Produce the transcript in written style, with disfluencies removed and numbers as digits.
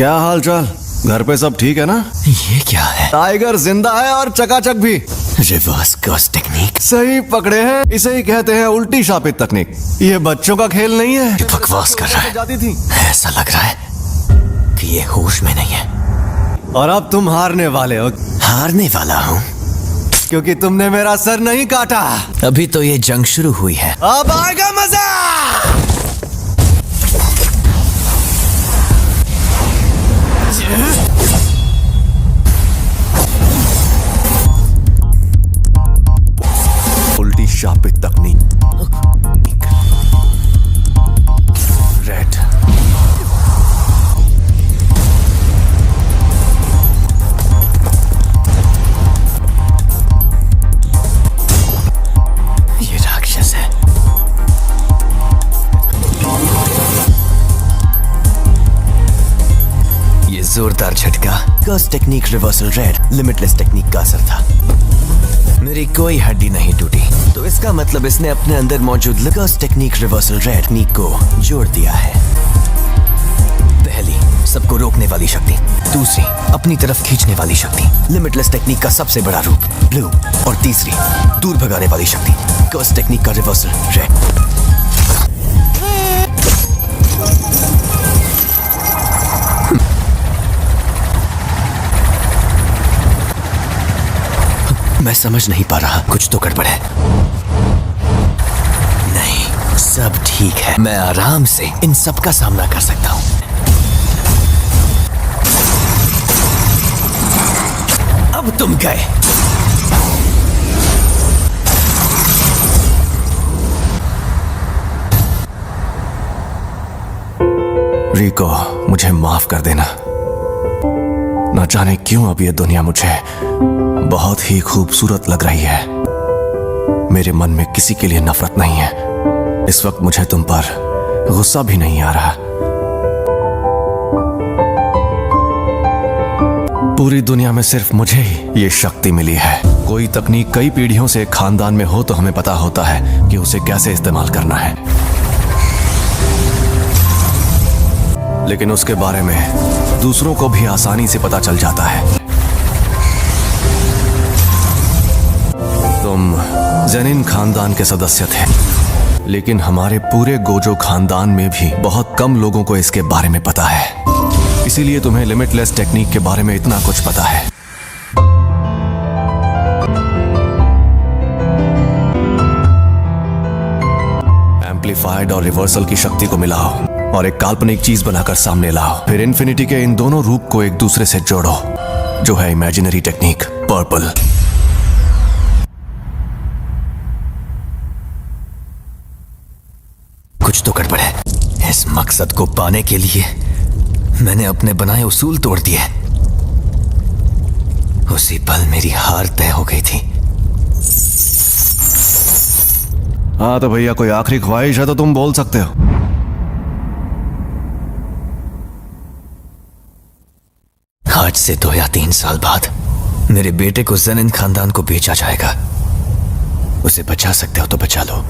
क्या हाल चाल? घर पे सब ठीक है ना? ये क्या है? टाइगर जिंदा है और चकाचक भी। Reverse curse technique. सही पकड़े हैं, इसे ही कहते हैं उल्टी शापित तकनीक। ये बच्चों का खेल नहीं है। ये बकवास कर रहा है। जाती थी। ऐसा लग रहा है कि ये होश में नहीं है। और अब तुम हारने वाले हो। हारने वाला हूँ क्योंकि तुमने मेरा सर नहीं काटा। अभी तो ये जंग शुरू हुई है। अब आएगा मजा। उल्टी शापित तकनीक। रेड। ये राक्षस है। ये जोरदार झटका curse technique reversal red limitless technique का असर था। मेरी कोई हड्डी नहीं टूटी, तो इसका मतलब इसने अपने अंदर मौजूद कर्स टेक्निक रिवर्सल रेड टेक्निक को जोड़ दिया है। पहली, सबको रोकने वाली शक्ति। दूसरी, अपनी तरफ खींचने वाली शक्ति लिमिटलेस टेक्निक का सबसे बड़ा रूप ब्लू। और तीसरी, दूर भगाने वाली शक्ति कर्स टेक्निक का रिवर्सल रेड। मैं समझ नहीं पा रहा, कुछ तो गड़बड़ है। नहीं, सब ठीक है। मैं आराम से इन सब का सामना कर सकता हूं। अब तुम गए। रिको, मुझे माफ कर देना। न जाने क्यों अब ये दुनिया मुझे बहुत ही खूबसूरत लग रही है। मेरे मन में किसी के लिए नफरत नहीं है। इस वक्त मुझे तुम पर गुस्सा भी नहीं आ रहा। पूरी दुनिया में सिर्फ मुझे ही ये शक्ति मिली है। कोई तकनीक कई पीढ़ियों से एक खानदान में हो तो हमें पता होता है कि उसे कैसे इस्तेमाल करना है, लेकिन उसके बारे में दूसरों को भी आसानी से पता चल जाता है। तुम जेनिन खानदान के सदस्य थे, लेकिन हमारे पूरे गोजो खानदान में भी बहुत कम लोगों को इसके बारे में पता है। इसीलिए तुम्हें लिमिटलेस टेक्निक के बारे में इतना कुछ पता है। एम्पलीफाइड और रिवर्सल की शक्ति को मिलाओ और एक काल्पनिक चीज बनाकर सामने लाओ। फिर इन्फिनिटी के इन दोनों रूप को एक दूसरे से जोड़ो, जो है इमेजिनरी टेक्निक पर्पल। कुछ तो गड़बड़ है। इस मकसद को पाने के लिए मैंने अपने बनाए उसूल तोड़ दिए। उसी पल मेरी हार तय हो गई थी। हाँ तो भैया, कोई आखिरी ख्वाहिश है तो तुम बोल सकते हो। आज से 2 या 3 साल बाद मेरे बेटे को जेनिन खानदान को बेचा जाएगा। उसे बचा सकते हो तो बचा लो।